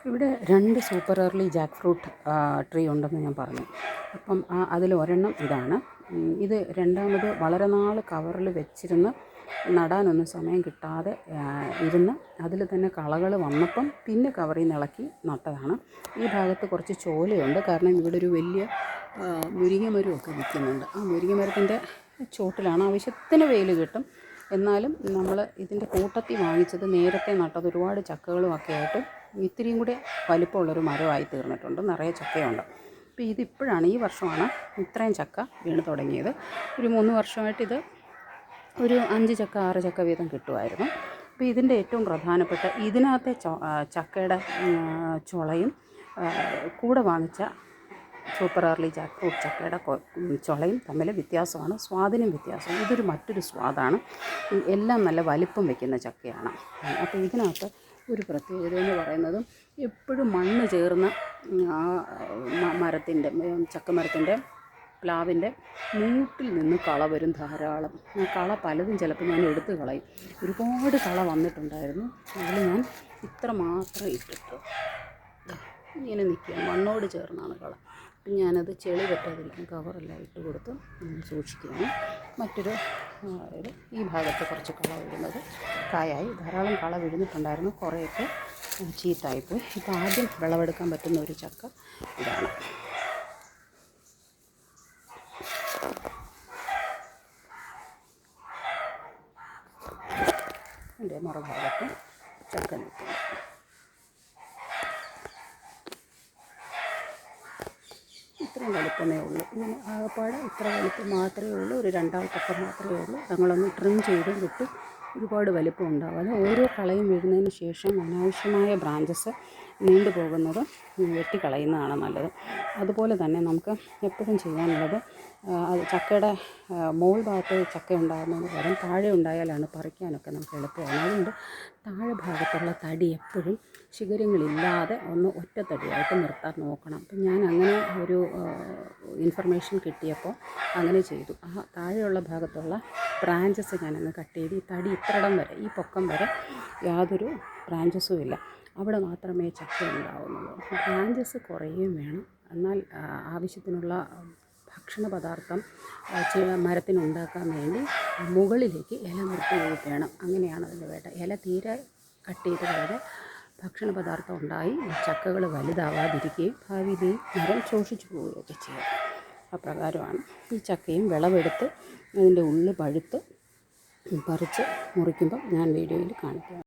ഇവിടെ 2 super early Jack fruit tree ഉണ്ടെന്ന് ഞാൻ പറഞ്ഞു. അപ്പം അതിൽ ഒരെണ്ണം ഇതാണ്. ഇത് രണ്ടാമത് വളരെ നാൾ കവറിൽ വെച്ചിരുന്ന് നടാനൊന്നും സമയം കിട്ടാതെ ഇരുന്ന് അതിൽ തന്നെ കളകൾ വന്നപ്പം പിന്നെ കവറിൽ നിന്ന് ഇളക്കി നട്ടതാണ്. ഈ ഭാഗത്ത് കുറച്ച് ചോലയുണ്ട്, കാരണം ഇവിടെ ഒരു വലിയ മുരിങ്ങമരമൊക്കെ നിൽക്കുന്നുണ്ട്. ആ മുരിങ്ങമരത്തിൻ്റെ ചോട്ടിലാണ് ആവശ്യത്തിന് വെയിൽ കിട്ടും. എന്നാലും നമ്മൾ ഇതിൻ്റെ കൂട്ടത്തിൽ വാങ്ങിച്ചത് നേരത്തെ നട്ടത് ഒരുപാട് ചക്കകളും ഒക്കെ ആയിട്ട് ഇത്തിരിയും കൂടെ വലിപ്പമുള്ളൊരു മരമായി തീർന്നിട്ടുണ്ട്. നിറയെ ചക്കയുണ്ട്. അപ്പോൾ ഇതിപ്പോഴാണ്, ഈ വർഷമാണ് ഇത്രയും ചക്ക വീണ് തുടങ്ങിയത്. ഒരു 3 വർഷമായിട്ടിത് ഒരു 5 ചക്ക 6 ചക്ക വീതം കിട്ടുമായിരുന്നു. അപ്പോൾ ഇതിൻ്റെ ഏറ്റവും പ്രധാനപ്പെട്ട ഇതിനകത്തെ ചക്കയുടെ ചുളയും കൂടെ വാങ്ങിച്ച സൂപ്പർ ഏർലി ജാക്ക് ഫ്രൂട്ട് ചക്കയുടെ ചുളയും തമ്മിൽ വ്യത്യാസമാണ്, സ്വാദിനും വ്യത്യാസമാണ്. ഇതൊരു മറ്റൊരു സ്വാദാണ്. എല്ലാം നല്ല വലിപ്പം വയ്ക്കുന്ന ചക്കയാണ്. അപ്പോൾ ഇതിനകത്ത് ഒരു പ്രത്യേകത എന്ന് പറയുന്നതും എപ്പോഴും മണ്ണ് ചേർന്ന മരത്തിൻ്റെ ചക്കമരത്തിൻ്റെ പ്ലാവിൻ്റെ മൂട്ടിൽ നിന്ന് കള വരും ധാരാളം. കള പലതും ചിലപ്പോൾ ഞാൻ എടുത്ത് കളയും. ഒരുപാട് കള വന്നിട്ടുണ്ടായിരുന്നു. അതിൽ ഞാൻ ഇത്ര മാത്രം ഇട്ടിട്ട് ഇങ്ങനെ നിൽക്കുക, മണ്ണോട് ചേർന്നാണ് കള. ഞാനത് ചെളി പറ്റാതിരിക്കും കവറെല്ലാം ഇട്ട് കൊടുത്ത് സൂക്ഷിക്കുകയാണ്. മറ്റൊരു ഈ ഭാഗത്ത് കുറച്ച് കള വീഴുന്നത് കായായി, ധാരാളം കള വീഴുന്നിട്ടുണ്ടായിരുന്നു, കുറേയൊക്കെ ചീത്തായിപ്പോയി. ഇപ്പോൾ ആദ്യം വിളവെടുക്കാൻ പറ്റുന്ന ഒരു ചക്ക ഇതാണ്. എൻ്റെ മറുഭാഗത്ത് ചക്ക നിൽക്കുന്നു. ഇത്രയും വലിപ്പമേ ഉള്ളൂ. ഇങ്ങനെ ആകപ്പാടെ ഇത്ര വലിപ്പം മാത്രമേ ഉള്ളൂ. ഒരു 2 ആൾ പക്കം മാത്രമേ ഉള്ളൂ. ഞങ്ങളൊന്ന് ട്രിം ചെയ്ത് വിട്ട് ഒരുപാട് വലിപ്പം ഉണ്ടാവാതെ ഓരോ കളയും വീഴുന്നതിന് ശേഷം അനാവശ്യമായ ബ്രാഞ്ചസ് നീണ്ടു പോകുന്നത് വെട്ടിക്കളയുന്നതാണ് നല്ലത്. അതുപോലെ തന്നെ നമുക്ക് എപ്പോഴും ചെയ്യാനുള്ളത്, ചക്കയുടെ മോൾ ഭാഗത്ത് ചക്ക ഉണ്ടാകുന്നതിന് പകരം താഴെ ഉണ്ടായാലാണ് പറിക്കാനൊക്കെ നമുക്ക് എളുപ്പമാണ്. അതുകൊണ്ട് താഴെ ഭാഗത്തുള്ള തടി എപ്പോഴും ശിഖരങ്ങളില്ലാതെ ഒന്ന് ഒറ്റത്തടിയായിട്ട് നിർത്താൻ നോക്കണം. അപ്പം ഞാൻ അങ്ങനെ ഒരു ഇൻഫർമേഷൻ കിട്ടിയപ്പോൾ അങ്ങനെ ചെയ്തു. ആ താഴെയുള്ള ഭാഗത്തുള്ള ബ്രാഞ്ചസ് ഞാനങ്ങ് കട്ട് ചെയ്ത് ഈ തടി ഇത്രയിടം വരെ, ഈ പൊക്കം വരെ യാതൊരു ബ്രാഞ്ചസും ഇല്ല, അവിടെ മാത്രമേ ചക്ക ഉണ്ടാവുന്നുള്ളൂ. ബ്രാഞ്ചസ് കുറയുകയും വേണം, എന്നാൽ ആവശ്യത്തിനുള്ള ഭക്ഷണ പദാർത്ഥം മരത്തിനുണ്ടാക്കാൻ വേണ്ടി മുകളിലേക്ക് ഇല നിർത്തുകയും വേണം. അങ്ങനെയാണ് അതിൻ്റെ വേണ്ട. ഇല തീരെ കട്ട് ചെയ്ത് കളയാതെ ഭക്ഷണ പദാർത്ഥം ഉണ്ടായി ചക്കകൾ വലുതാവാതിരിക്കുകയും ഭാവിയിൽ മരം ശോഷിച്ചു പോവുകയൊക്കെ ചെയ്യും. അപ്രകാരമാണ് ഈ ചക്കയും വിളവെടുത്ത് അതിൻ്റെ ഉള്ളു പഴുത്ത് പറിച്ച് മുറിക്കുമ്പം ഞാൻ വീഡിയോയിൽ കാണിക്കാം.